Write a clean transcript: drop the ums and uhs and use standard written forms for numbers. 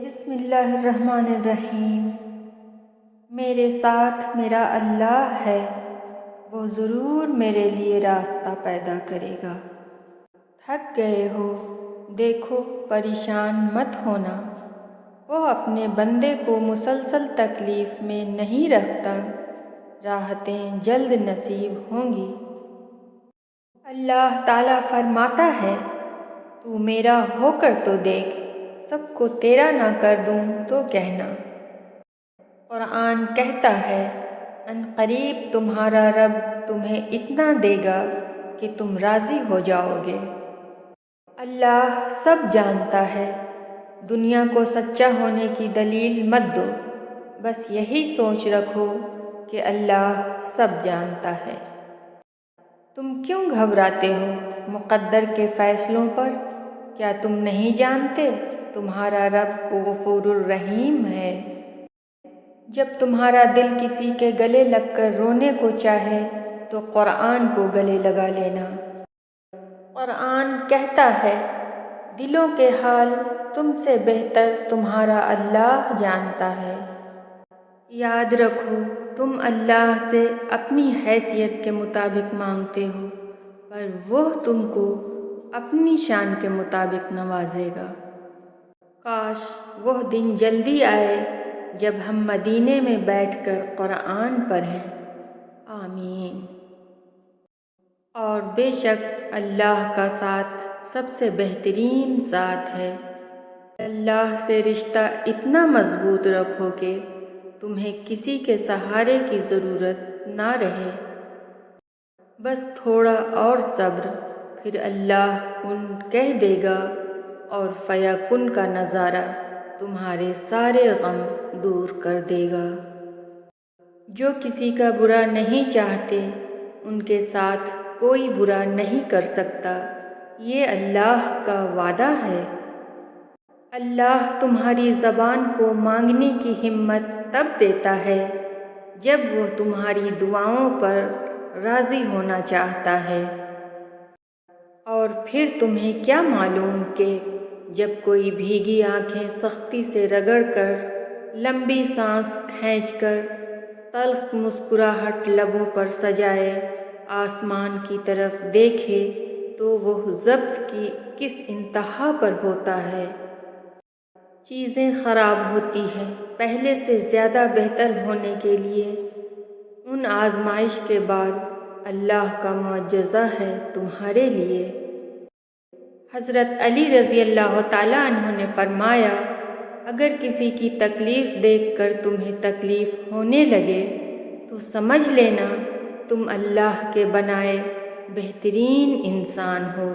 بسم اللہ الرحمن الرحیم۔ میرے ساتھ میرا اللہ ہے، وہ ضرور میرے لیے راستہ پیدا کرے گا۔ تھک گئے ہو، دیکھو پریشان مت ہونا، وہ اپنے بندے کو مسلسل تکلیف میں نہیں رکھتا، راحتیں جلد نصیب ہوں گی۔ اللہ تعالیٰ فرماتا ہے، تو میرا ہو کر تو دیکھ، سب کو تیرا نہ کر دوں تو کہنا۔ قرآن کہتا ہے، ان قریب تمہارا رب تمہیں اتنا دے گا کہ تم راضی ہو جاؤ گے۔ اللہ سب جانتا ہے، دنیا کو سچا ہونے کی دلیل مت دو، بس یہی سوچ رکھو کہ اللہ سب جانتا ہے۔ تم کیوں گھبراتے ہو مقدر کے فیصلوں پر؟ کیا تم نہیں جانتے تمہارا رب غفور الرحیم ہے؟ جب تمہارا دل کسی کے گلے لگ کر رونے کو چاہے تو قرآن کو گلے لگا لینا۔ قرآن کہتا ہے، دلوں کے حال تم سے بہتر تمہارا اللہ جانتا ہے۔ یاد رکھو، تم اللہ سے اپنی حیثیت کے مطابق مانگتے ہو، پر وہ تم کو اپنی شان کے مطابق نوازے گا۔ کاش وہ دن جلدی آئے جب ہم مدینے میں بیٹھ کر قرآن پڑھیں۔ آمین۔ اور بے شک اللہ کا ساتھ سب سے بہترین ساتھ ہے۔ اللہ سے رشتہ اتنا مضبوط رکھو کہ تمہیں کسی کے سہارے کی ضرورت نہ رہے۔ بس تھوڑا اور صبر، پھر اللہ کن کہہ دے گا اور فیکن کا نظارہ تمہارے سارے غم دور کر دے گا۔ جو کسی کا برا نہیں چاہتے، ان کے ساتھ کوئی برا نہیں کر سکتا، یہ اللہ کا وعدہ ہے۔ اللہ تمہاری زبان کو مانگنے کی ہمت تب دیتا ہے جب وہ تمہاری دعاؤں پر راضی ہونا چاہتا ہے۔ اور پھر تمہیں کیا معلوم کہ جب کوئی بھیگی آنکھیں سختی سے رگڑ کر، لمبی سانس کھینچ کر، تلخ مسکراہٹ لبوں پر سجائے آسمان کی طرف دیکھے تو وہ ضبط کی کس انتہا پر ہوتا ہے۔ چیزیں خراب ہوتی ہیں پہلے سے زیادہ بہتر ہونے کے لیے، ان آزمائش کے بعد اللہ کا معجزہ ہے تمہارے لیے۔ حضرت علی رضی اللہ تعالیٰ عنہ نے فرمایا، اگر کسی کی تکلیف دیکھ کر تمہیں تکلیف ہونے لگے تو سمجھ لینا تم اللہ کے بنائے بہترین انسان ہو۔